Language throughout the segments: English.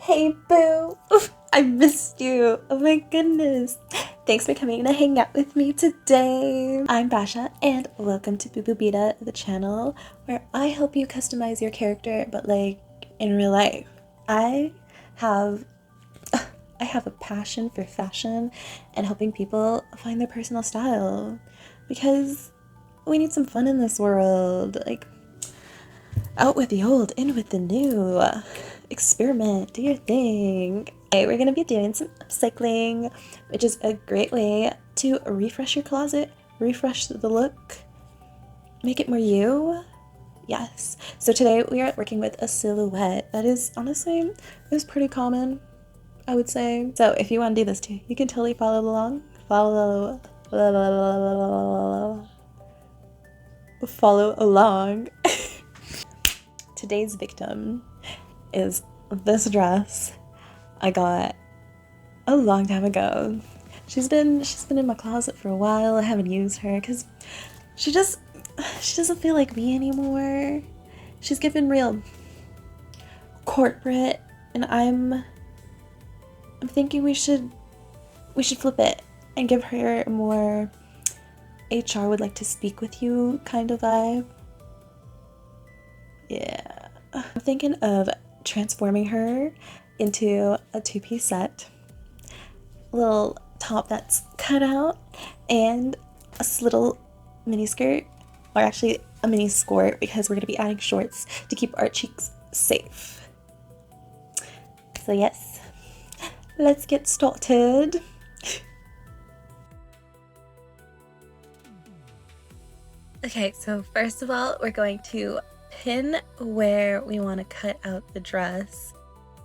Hey boo! I missed you! Oh my goodness! Thanks for coming to hang out with me today! I'm Basha and welcome to Boo Boo Beta, the channel where I help you customize your character, but like in real life. I have a passion for fashion and helping people find their personal style because we need some fun in this world. Like, out with the old, in with the new. Experiment, do your thing. Okay, we're gonna be doing some upcycling, which is a great way to refresh your closet, refresh the look, make it more you. Yes. So today we are working with a silhouette that is honestly pretty common, I would say. So if you want to do this too, you can totally follow along. Follow along. Today's victim is this dress I got a long time ago. She's been in my closet for a while. I haven't used her because she doesn't feel like me anymore. She's given real corporate, and I'm thinking we should flip it and give her a more HR would like to speak with you kind of vibe. Yeah. I'm thinking of transforming her into a two-piece set. A little top that's cut out and a little mini skirt, or actually a mini skirt because we're going to be adding shorts to keep our cheeks safe. So yes, let's get started. Okay, so first of all, we're going to pin where we want to cut out the dress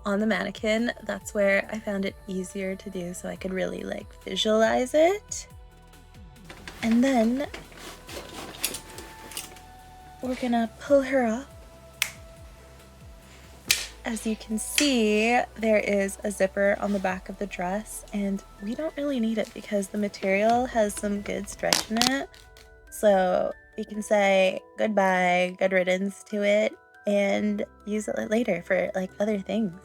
on the mannequin. That's where I found it easier to do so I could really like visualize it. And then we're gonna pull her up. As you can see, there is a zipper on the back of the dress, and we don't really need it because the material has some good stretch in it. So we can say goodbye, good riddance to it, and use it later for like other things.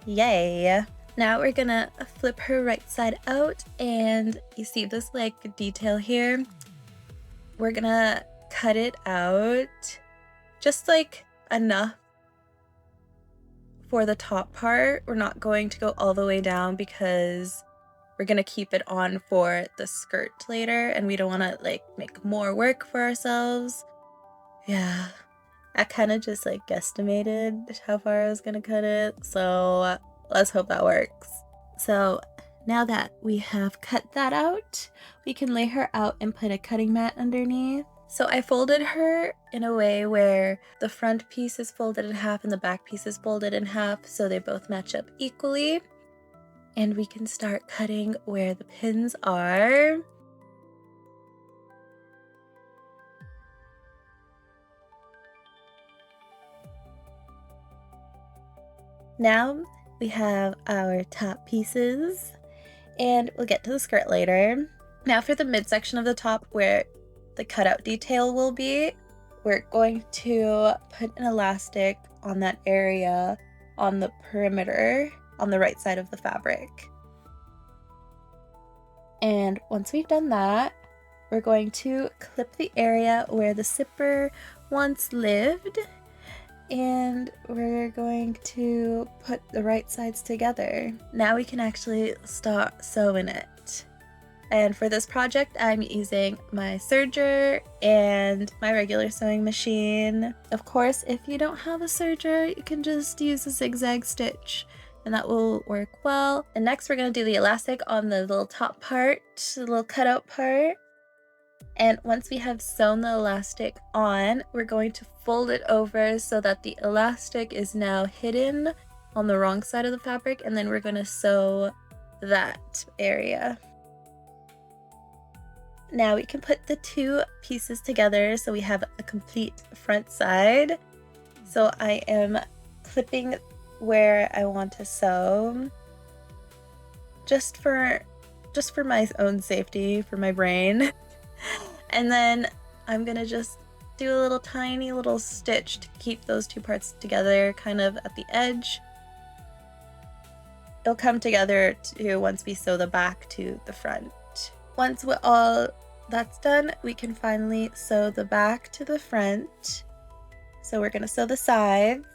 Yay! Now we're gonna flip her right side out, and you see this like detail here? We're gonna cut it out just like enough for the top part. We're not going to go all the way down because we're gonna keep it on for the skirt later, and we don't want to like make more work for ourselves. Yeah, I kind of just like guesstimated how far I was gonna cut it, so let's hope that works. So now that we have cut that out, we can lay her out and put a cutting mat underneath. So I folded her in a way where the front piece is folded in half and the back piece is folded in half, so they both match up equally. And we can start cutting where the pins are. Now we have our top pieces, and we'll get to the skirt later. Now for the midsection of the top where the cutout detail will be, we're going to put an elastic on that area on the perimeter on the right side of the fabric. And once we've done that, we're going to clip the area where the zipper once lived, and we're going to put the right sides together. Now we can actually start sewing it. And for this project, I'm using my serger and my regular sewing machine. Of course, if you don't have a serger, you can just use a zigzag stitch, and that will work well. And next we're going to do the elastic on the little top part, the little cutout part. And once we have sewn the elastic on, we're going to fold it over so that the elastic is now hidden on the wrong side of the fabric, and then we're going to sew that area. Now we can put the two pieces together so we have a complete front side. So I am clipping where I want to sew, just for my own safety, for my brain. And then I'm gonna just do a little tiny little stitch to keep those two parts together, kind of at the edge. it'll come together to once we sew the back to the front. Once all that's done, we can finally sew the back to the front. So we're gonna sew the sides.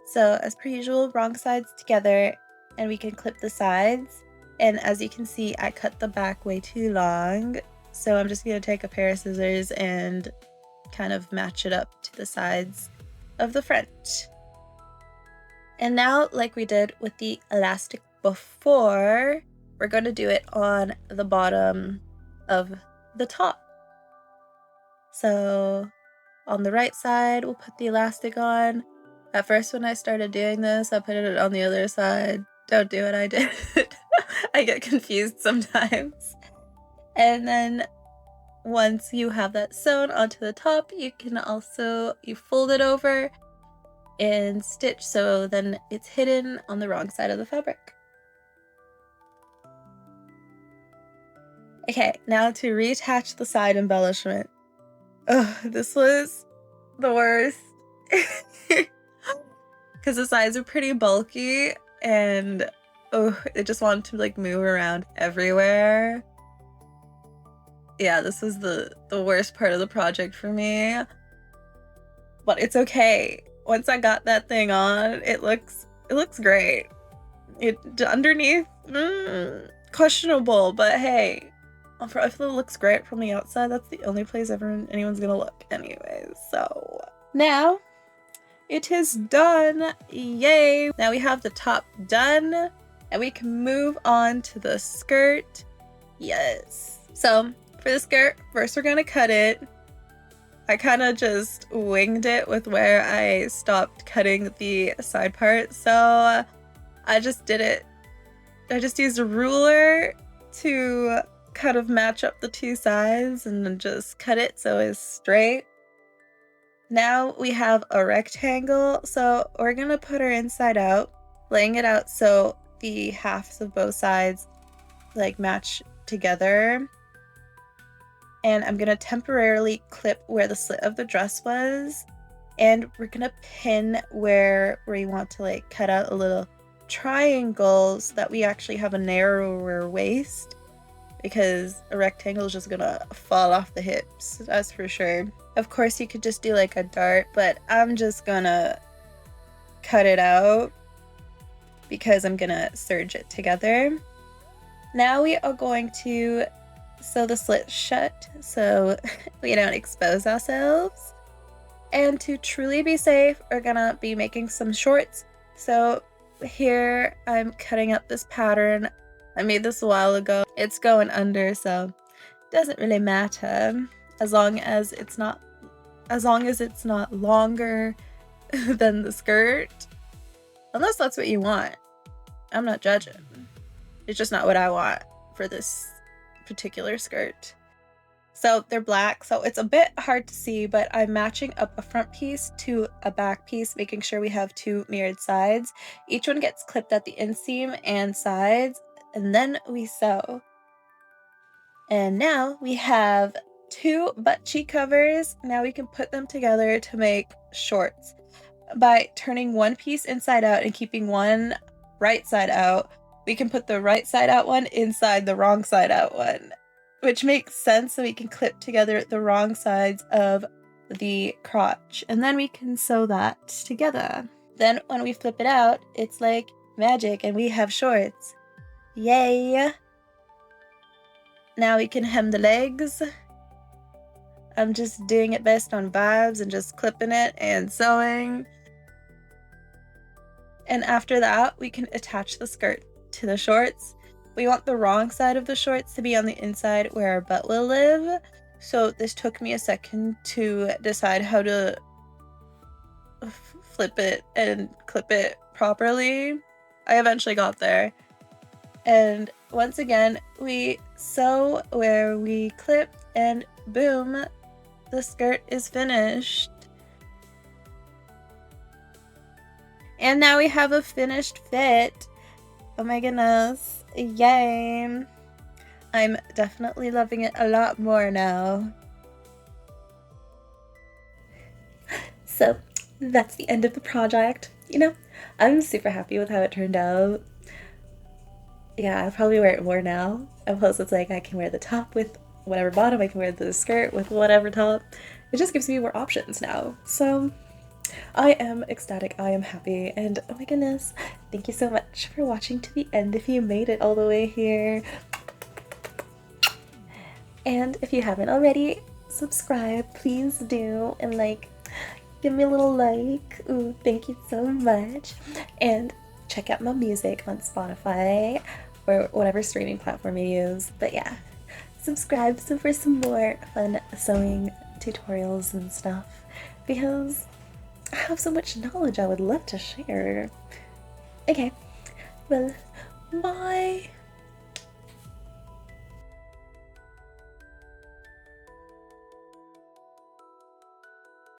So as per usual, wrong sides together, and we can clip the sides. And as you can see, I cut the back way too long. So I'm just gonna take a pair of scissors and kind of match it up to the sides of the front. And now, like we did with the elastic before, we're going to do it on the bottom of the top. So on the right side, we'll put the elastic on. At first when I started doing this, I put it on the other side. Don't do what I did. I get confused sometimes. And then once you have that sewn onto the top, you can also, you fold it over and stitch so then it's hidden on the wrong side of the fabric. Okay, now to reattach the side embellishment. Oh, this was the worst. Because the sides are pretty bulky and it just wanted to like move around everywhere. Yeah, this was the worst part of the project for me. But it's okay. Once I got that thing on, it looks great. It underneath, questionable, but hey, if it looks great from the outside, that's the only place anyone's gonna look anyways. So now it is done. Yay! Now we have the top done, and we can move on to the skirt. Yes. So for the skirt, first we're gonna cut it. I kind of just winged it with where I stopped cutting the side part. So I just did it. I just used a ruler to kind of match up the two sides and then just cut it so it's straight. Now we have a rectangle. So we're going to put her inside out, laying it out so the halves of both sides like match together. And I'm gonna temporarily clip where the slit of the dress was, and we're gonna pin where we want to like cut out a little triangle so that we actually have a narrower waist, because a rectangle is just gonna fall off the hips, that's for sure. Of course you could just do like a dart, but I'm just gonna cut it out because I'm gonna serge it together. Now we are going to sew the slit shut so we don't expose ourselves. And to truly be safe, we're gonna be making some shorts. So here I'm cutting up this pattern. I made this a while ago. It's going under, so it doesn't really matter as long as it's not longer than the skirt. Unless that's what you want. I'm not judging. It's just not what I want for this particular skirt. So they're black, so it's a bit hard to see, but I'm matching up a front piece to a back piece, making sure we have two mirrored sides. Each one gets clipped at the inseam and sides, and then we sew. And now we have two butt cheek covers. Now we can put them together to make shorts. By turning one piece inside out and keeping one right side out, we can put the right side out one inside the wrong side out one, which makes sense, so we can clip together the wrong sides of the crotch, and then we can sew that together. Then when we flip it out, it's like magic and we have shorts. Yay! Now we can hem the legs. I'm just doing it based on vibes and just clipping it and sewing. And after that, we can attach the skirt to the shorts. We want the wrong side of the shorts to be on the inside where our butt will live. So this took me a second to decide how to flip it and clip it properly. I eventually got there. And once again, we sew where we clipped, and boom, the skirt is finished. And now we have a finished fit. Oh my goodness, yay. I'm definitely loving it a lot more now. So that's the end of the project. you know, I'm super happy with how it turned out. Yeah, I'll probably wear it more now. And plus, it's like I can wear the top with whatever bottom, I can wear the skirt with whatever top. It just gives me more options now. So I am ecstatic, I am happy, and oh my goodness, thank you so much for watching to the end if you made it all the way here. And if you haven't already, subscribe, please do, and like, give me a little like. Ooh, thank you so much. And check out my music on Spotify or whatever streaming platform you use. But yeah, subscribe for some more fun sewing tutorials and stuff, because I have so much knowledge I would love to share. Okay, well, bye!